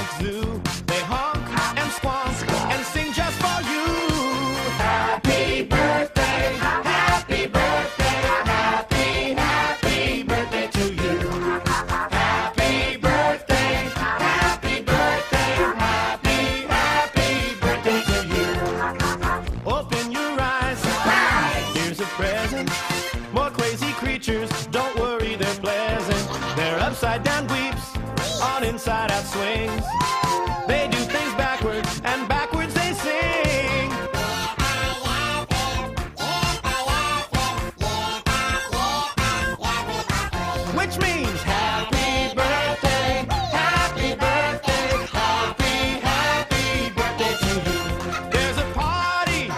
Electric Zoo. They honk and squonk and sing just for you. Happy birthday, happy birthday, happy, happy birthday to you. Happy birthday, happy birthday, happy, happy birthday to you. Open your eyes, here's a present. More crazy creatures, don't worry, they're pleasant. They're upside down dweeps on inside out swings. They do things backwards, and backwards they sing. Which means happy birthday, happy birthday, happy, happy birthday to you. There's a party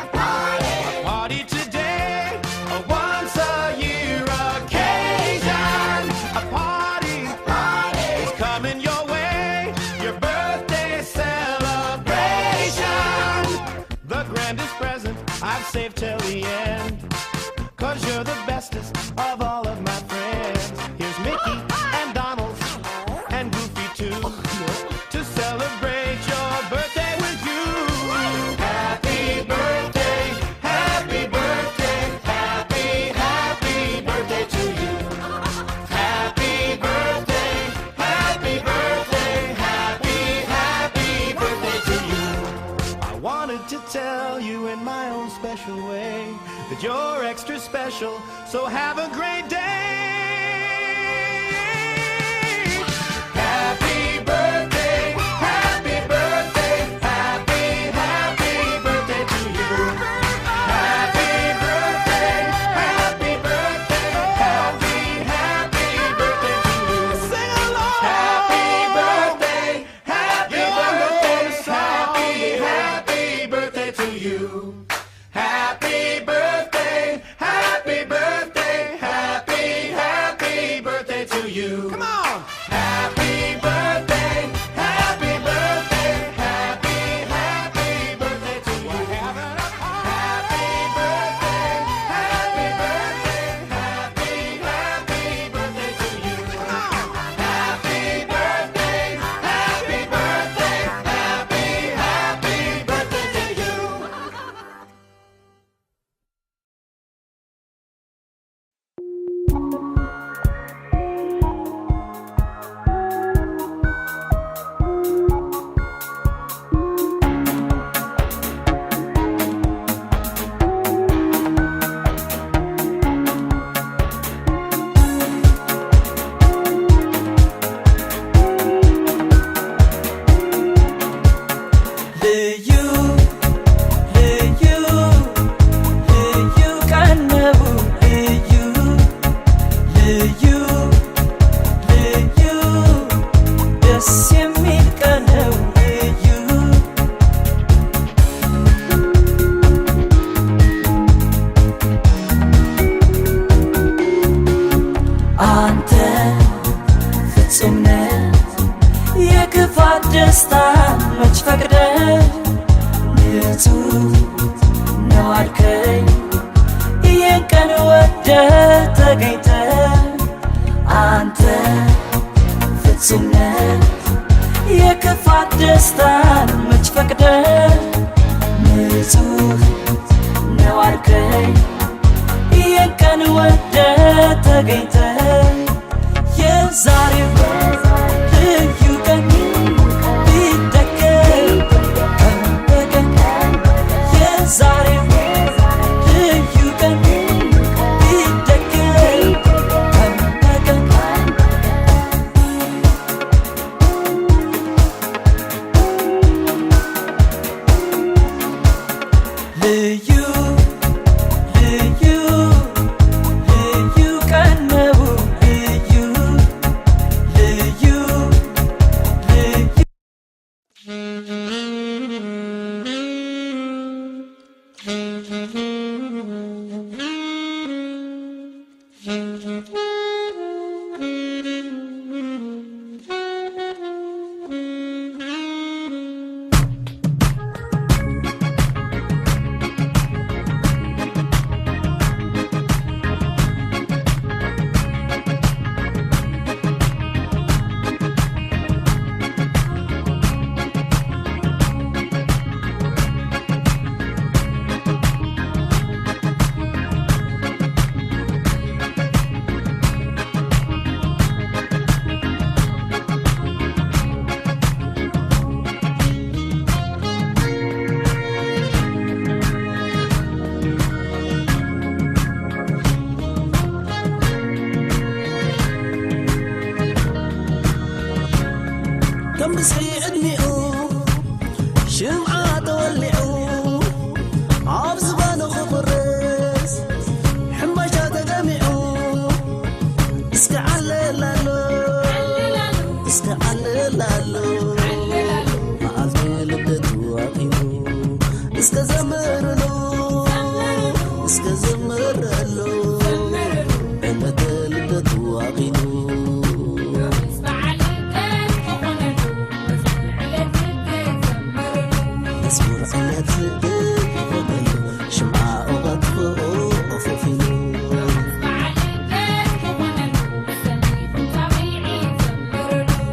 today, a once a year occasion. A party is coming your way, your birthday celebration. The grandest present I've saved till the end, 'cause you're the bestest of all of my friends. Here's Mickey and Donald and Goofy too, to celebrate your birthday with you. Happy birthday, happy birthday, happy, happy birthday to you. Happy birthday, happy birthday, happy, happy birthday to you. I wanted to tell you in my own special way that you're extra special, so have a great day. Happy birthday, happy birthday, happy, happy birthday to you. Happy birthday, happy birthday, happy, happy birthday to you. Sing along. Happy birthday, happy birthday, happy, happy birthday to you. Happy birthday, happy birthday, happy, happy birthday to you. Come on! Happy birthday, happy birthday, happy, happy birthday to you. Happy birthday, happy birthday, happy, happy birthday to you. Come on! Happy birthday, happy birthday, happy, happy birthday to you. ልዩ ልዩ ልዩ ቀን ነው ልዩ ልዩ ልዩ ደስ የሚል ቀን ነው ልዩ አንተ ፍጹም ነህ የክፋት ደስታ መች ፈቅደ ንጹህ ነው አልከኝ ይህን ቀን ወደ ተገኝተ አንተ ፍጹም ነህ የክፋት ደስታን መች ፈቅደ ንጹህ ነው አልከኝ ይህን ቀን ወደ ተገኝተ የዛሬው ልዩ ቀን ቢደገም ቀን በቀን የዛሬው ልዩ ቀን ቢደገም ቀን በቀን ልዩ ልዩ ልዩ ቀን ነው ልዩ ልዩ كم بسحي عدمئو شمعة تولعو عابز بانو خبرس حماشا تجمعو اسك عللالو اسك عللالو معالتي لبدتو عقيمو اسك زمرلو اسك زمرلو علة لبدتو عقيمو اسمر علة لبدتو شمعة وغطفو وفوفينو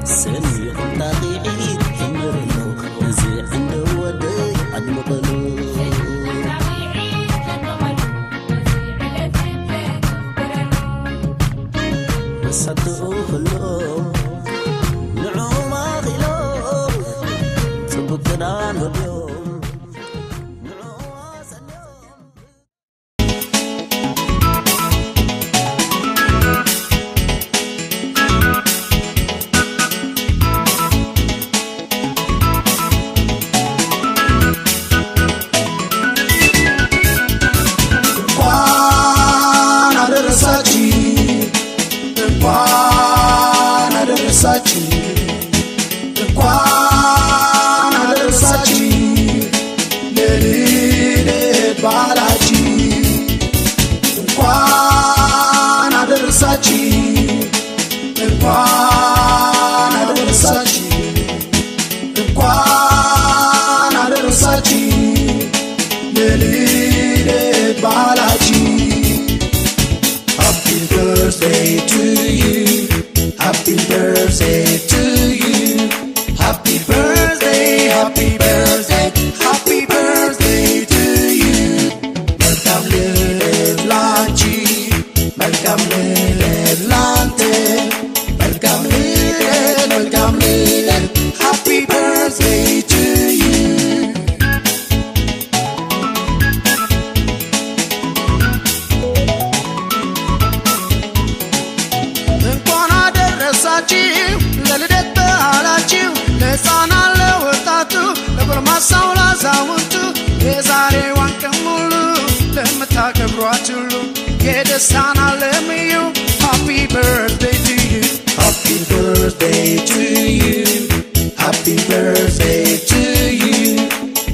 سني طبيعي تمرلو نزيع عنده ودي أدمقلو صدقوا كلهم نعوم أغلهم صبقنا اليوم نعوم أسلم Happy birthday to you. Happy birthday to you. Happy birthday, happy birthday, happy birthday to you. Welcome ልደት ላንቺ መልካም ልደት ላንተ መልካም ልደት happy birthday to you. እንኳን አደረሳችሁ ለልደት በዓላችሁ ለሕፃናት ለወጣቱ ለጎልማሳው ላዛውንቱ የዛሬዋን ቀን ሙሉ ለምታከብሯት ሁሉ የደስታን ዓለም እዩ Happy birthday to you. Happy birthday to you. Happy birthday to you.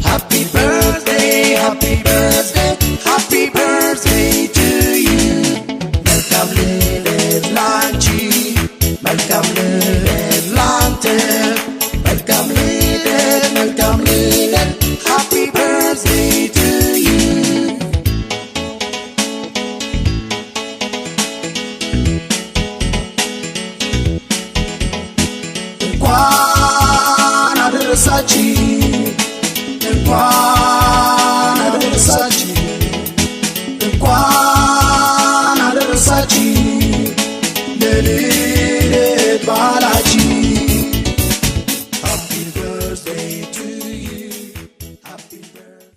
Happy birthday, happy birthday, happy birthday to you. መልካም ልደት ላንቺ መልካም ልደት ላንተ መልካም ልደት happy birthday to you. እንኳን አደረሳችሁ እንኳን አደረሳችሁ እንኳን አደረሳችሁ ለልደት በዓላችሁ Happy birthday to you. Happy birthday.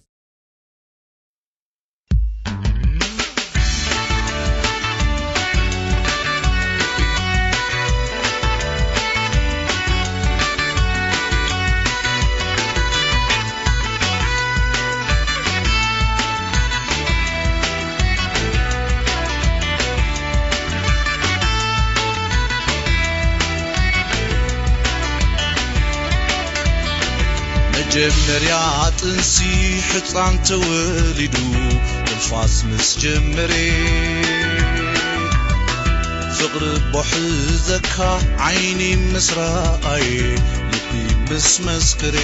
መጀመሪያ ጥንሲ ሕፃን ተወሊዱ ንፋስ ምስ ጀመረ ፍቅሪ ቦሕዘካ ዓይኒ ምስ ረኣየ ልቢ ምስ መስክረ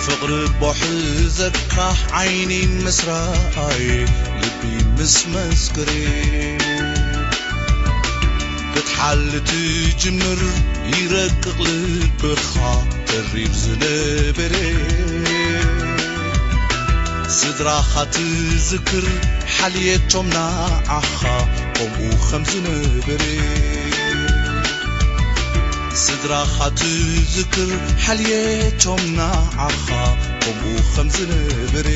ፍቅሪ ቦሕዘካ ዓይኒ ምስ ረኣየ ልቢ ምስ መስክረ ክትሓልት ጅምር ይረቅቕ ልብኻ ተሪብ ዝነበረ ስድራኻ ትዝክር ሓልየቶም ናዓኻ ከምኡ ከም ዝነበረ ስድራኻ ትዝክር ሓልየቶም ናዓኻ ከምኡ ከም ዝነበረ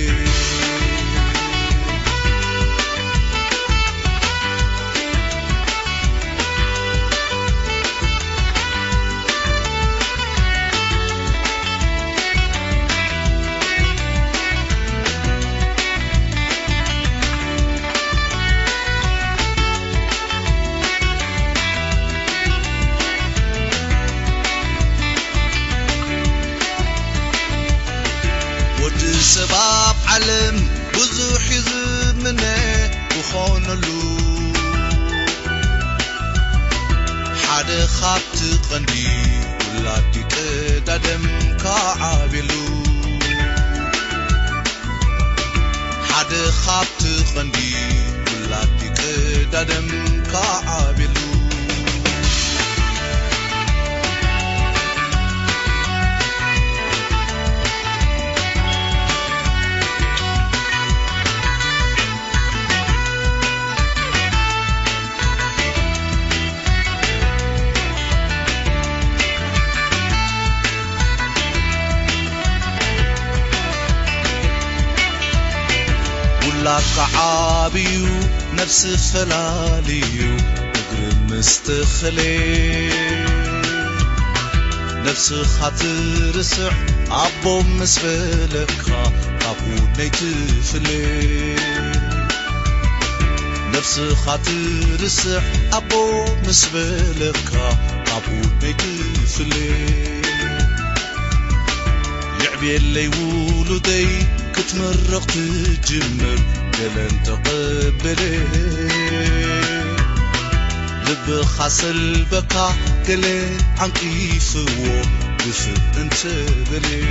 سباب علم ብዙሕ ይዝምነ ክኾነሉ ሓደ ካብቲ ቐንዲ ውላዲ ቀዳደም ካዓብሉ ሓደ ካብቲ ቐንዲ ውላዲ ቀዳደም ካዓብሉ ላካ ዓብዩ ነፍሲ ፈላልዩ እግሪ ምስትኽሌ ነፍስኻ ትርስዕ ኣቦ ምስ በለካ ካብኡ ነይትፍለ ነፍስኻ ትርስዕ ኣቦ ምስ በለካ ካብኡ ነይትፍለ يعبيلي ولدي كتمرق تجمر قلن تقبلي لب خاسل بكا قلي عن كيفو بفر انت بلي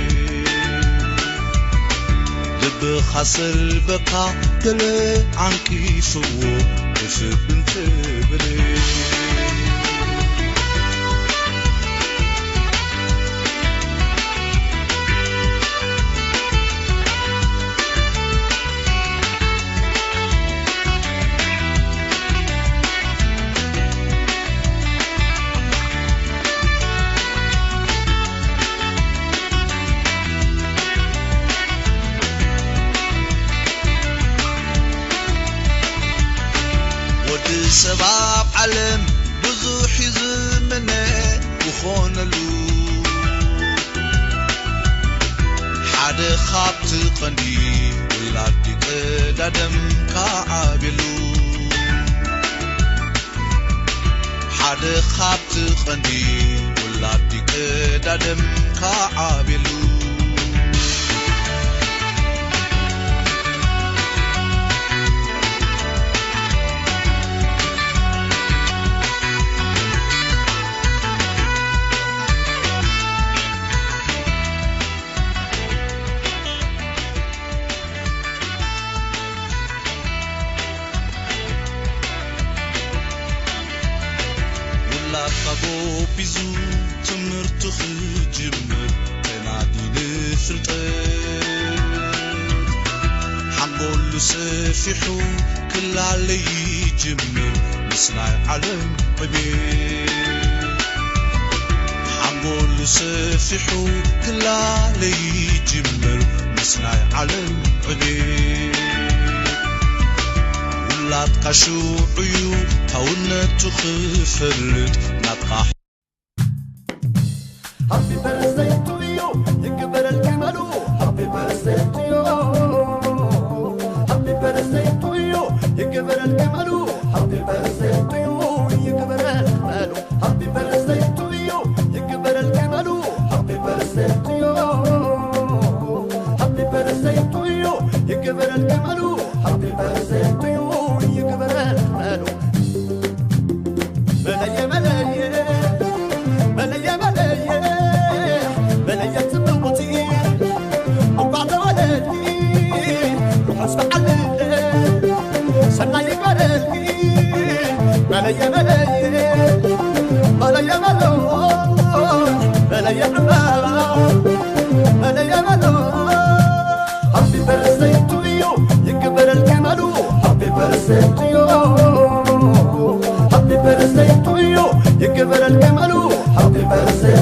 لب خاسل بكا قلي عن كيفو بفر انت بلي سباب علم بزوح يزمنه وخونلو حد خابت قندي ولادي قدادم كعابلو حد خابت قندي ولادي قدادم كعابلو لقبو بيزو تمرت خجمر تنادي لفلطت حنقول سفيحو كل علي جمر مسناي علم عبيد حنقول سفيحو كل علي جمر مسناي علم عبيد ولاد قشو عيو تاونت خفرد نطقح Happy birthday to you يكبر الجمال Happy birthday to you Happy birthday to you يكبر الجمال Happy birthday to you يكبر الجمال Happy birthday to you يكبر الجمال Happy birthday to you Happy birthday to you يكبر الجمال Happy birthday to you يكبر الجمال ملايا ملايا ملايا ملايا ملايا تبوتي وبعد ولدي روح اسمع الليل سنة يقبلني ملايا ملايا ملايا ملون ملايا عمال ملايا ملون Happy birthday to you يكبر الجمال Happy birthday to you Happy birthday to you يكبر الجمال Happy birthday